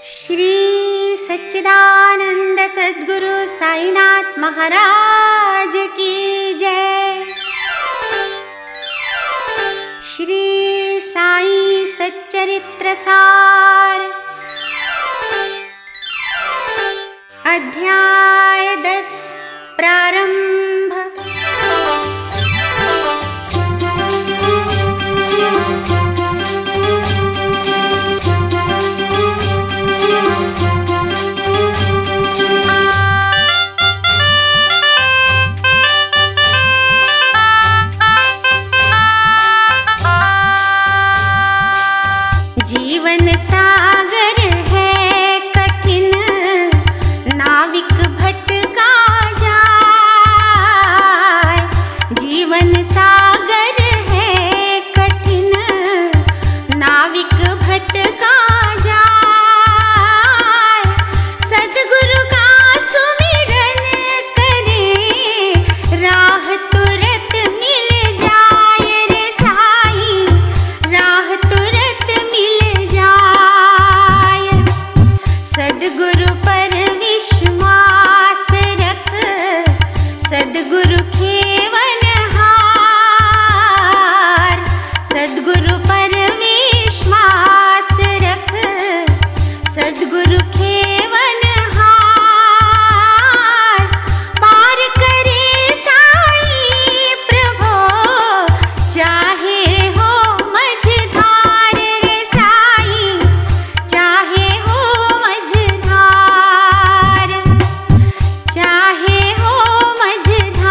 श्री सच्चिदानंद सद्गुरु साईनाथ महाराज की जय। श्री साई सच्चरित्र सार अध्याय 10 प्रारंभ। जीवन सागर है कठिन, नाविक भटका जाए। जीवन सागर है कठिन, नाविक भटका जाए। सद्गुरु का सुमिरन करे, राह तुरत मिल जाए रे साईं, राह तुरत मिल जाए। सद्गुरु पर विश्वास रख, सद्गुरु खेवन हार। सद्गुरु पर विश्वास रख, सद्गुरु खेवन हार। पार करे साईं प्रभो, चाहे हो मझधार रे साईं, चाहे हो मझधार, चाहे हो मझधार,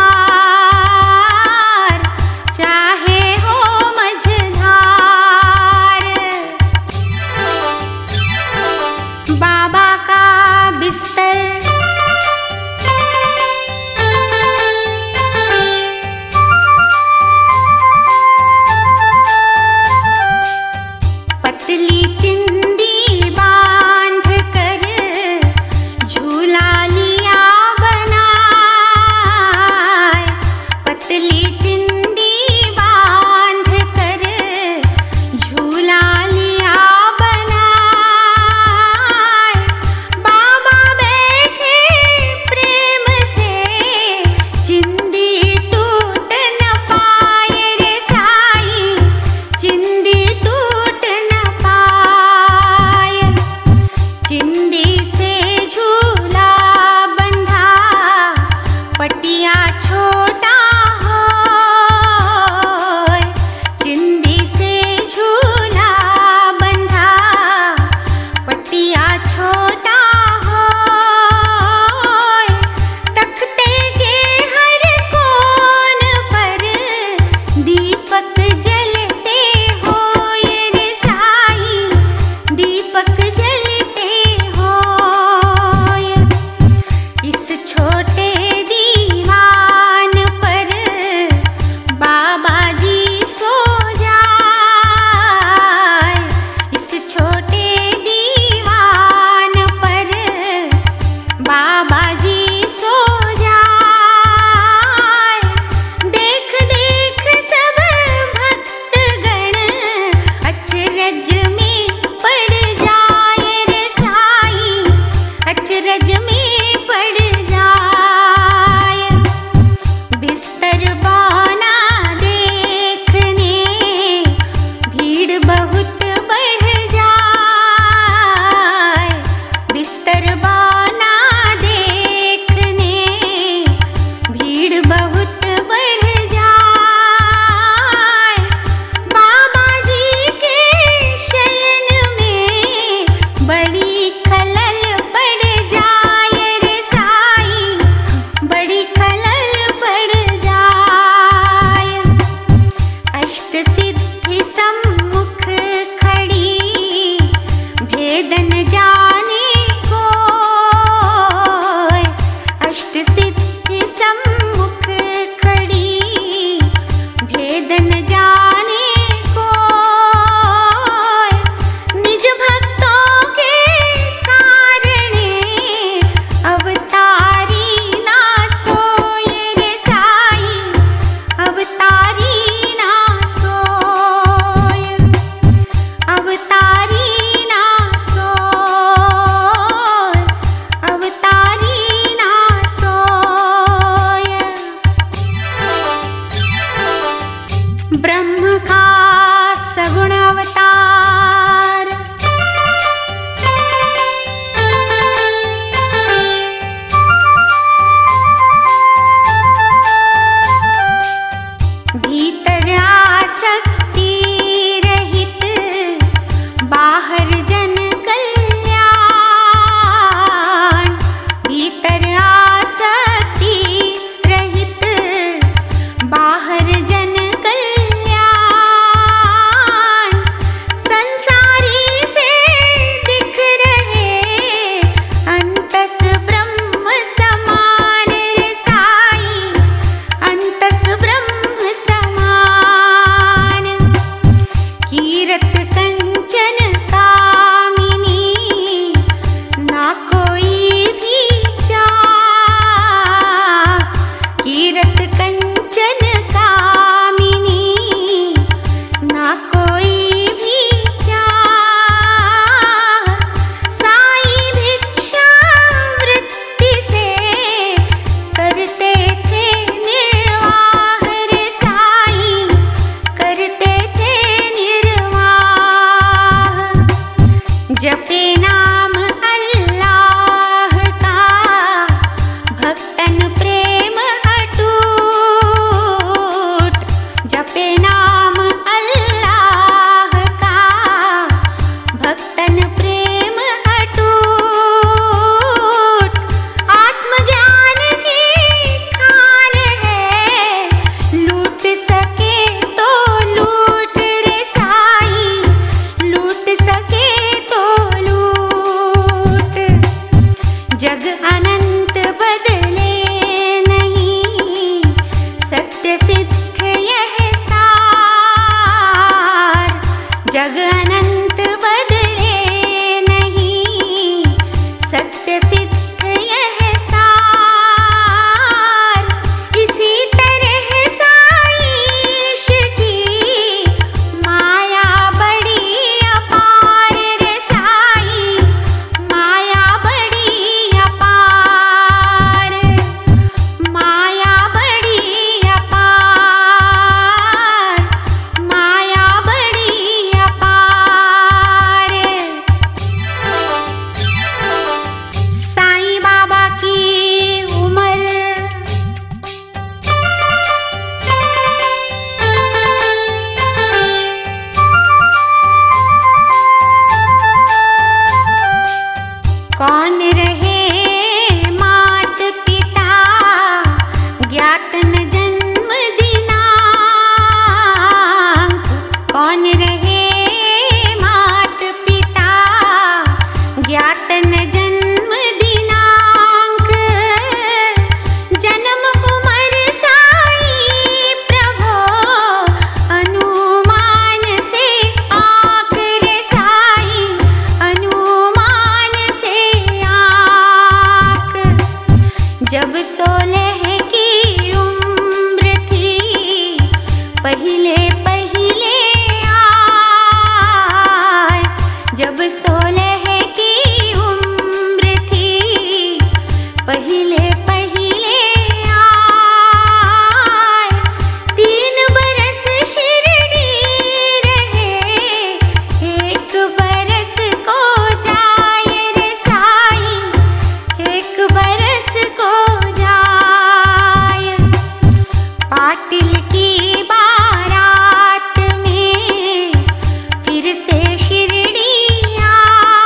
चाहे हो मझधार। बाबा का बिस्तर पतली चिंदी बांध कर, झूला लिया बनाए। पतली चिंदी बांध कर, झूला लिया बनाए। बाबा बैठे प्रेम से, चिंदी टूट न पाए रे साईं, चिंदी टूट न पाए। जपे नाम अल्लाह का भक्तन प्रेम अटूट। जपे नाम अल्लाह का भक्तन प्रेम अटूट। आत्मज्ञान की खान है, लूट सके तो लूट रे साईं, लूट सके तो लूट। जग अनंत बदले नहीं, सत्य सिद्ध यह सार। जग अनंत बदले नहीं, सत्य सिद्ध यह सार। इसी तरह साईश की माया बड़ी अपार रे साईं, माया बड़ी अपार, माया बड़ी अपार, माया बड़ी अपार। साईं बाबा की उम्र कौन रहे मात पिता, ज्ञात न जन्म दिनांक। कौन रहे मात पिता, ज्ञात न जन्म दिनांक। जन्म उमर साईं प्रभो, अनुमान से आंक रे साईं, अनुमान से आंक। जब 16 की उम्र थी, पहिले पहिले आए। जब 16 की उम्र थी, पहिले पहिले आए। 3 बरस शिरडी रहे, 1 बरस को जाए रे साईं, 1 बरस को जाए। पाटिल की बारात में फिर से शिरडी आए।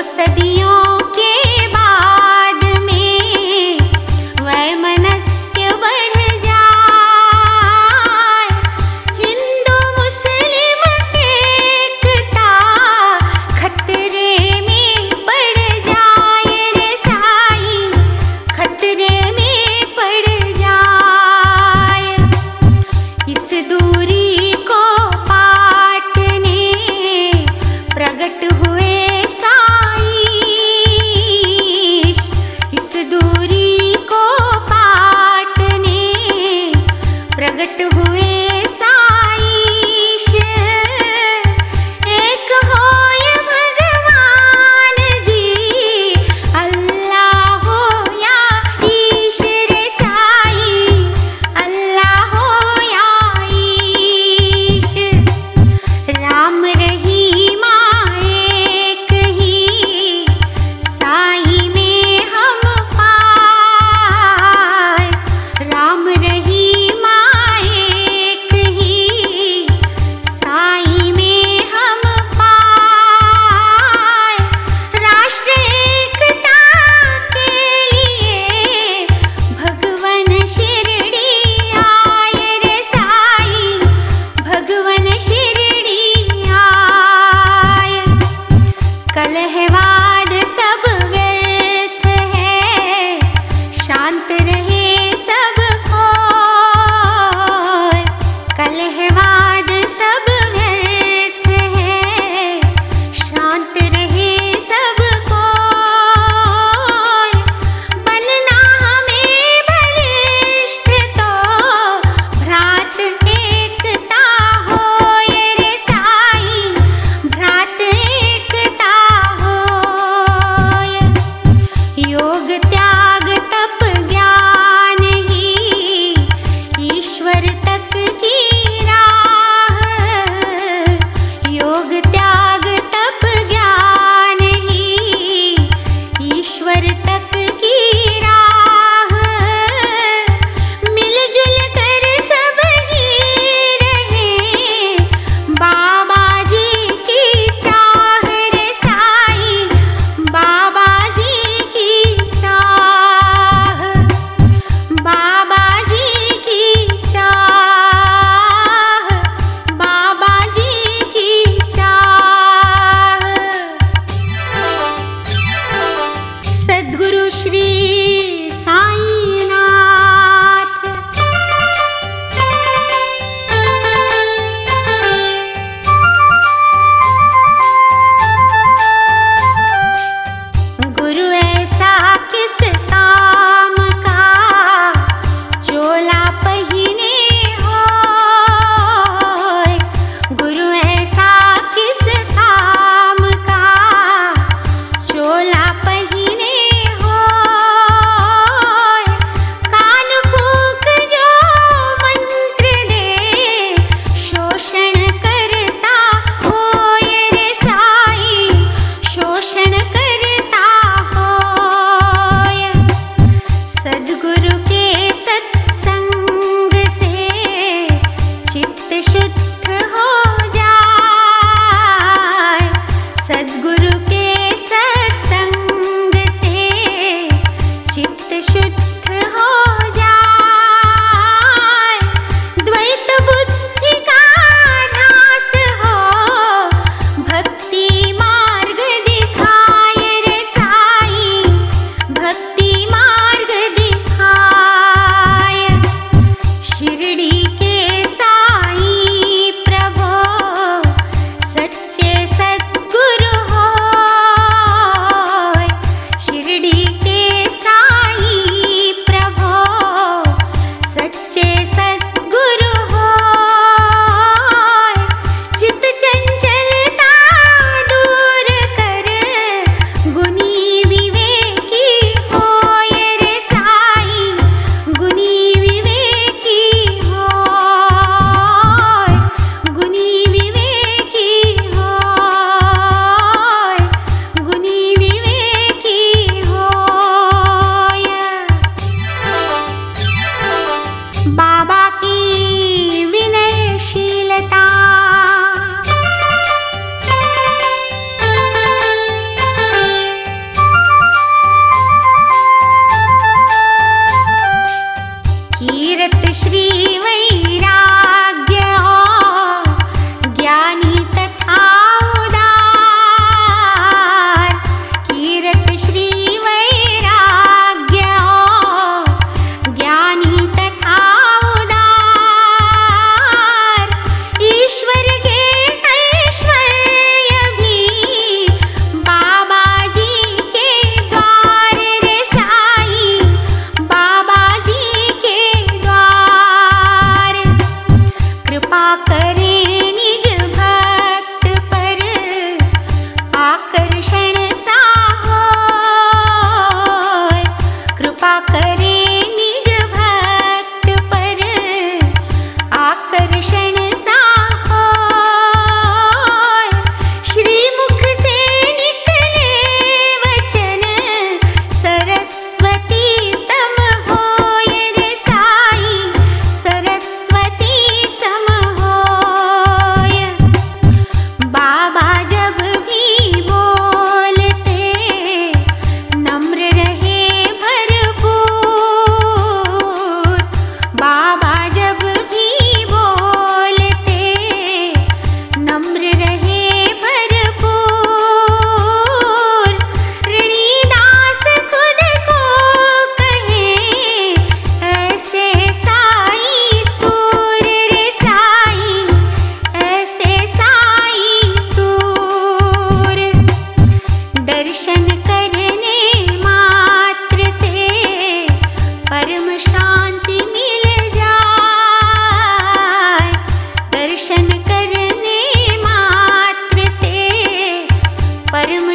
सदियों के बाद में वैमनस्य बढ़ जाए, हिंदू मुस्लिम एकता खतरे में पड़ जाए रे साईं, खतरे में पड़ जाए। इस दूरी को पाटने प्रगट हुए साईं, इस दूरी को पाटने प्रगट हुए साईं। एक होय भगवान जी, अल्लाह हो या ईश्वर साईं, अल्लाह हो या ईश। राम रहीम एक ही साईं में हम पाए, राम रहीम एक ही साईं में हम पाए। राष्ट्र एकता के लिए भगवन शिरडी आए रे साईं, भगवन शिरडी आए। कलहवाद सब व्यर्थ है, शांत रहे सब कोय। कलहवाद सब व्यर्थ है, शांत रहे सब कोय। बनना हमें बलिष्ठ तो भ्रात एकता होय रे साईं, भ्रात एकता होय।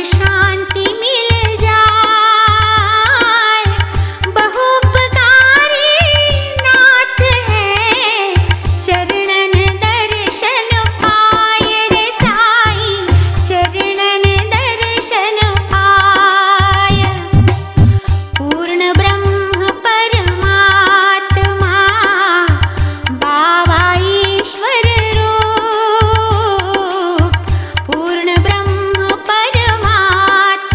शांति मिल जाए। बहुपकारी नाथ है, चरणन दर्शन पाए रे साईं, चरणन दर्शन पाय। पूर्ण ब्रह्म परमात्मा बाबा ईश्वर रूप, पूर्ण ब्रह्म परमात्मा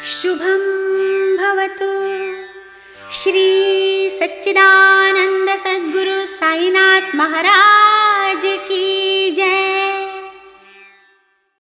शुभं भवतु। श्री सच्चिदानंद सद्गुरु साईनाथ महाराज की जय।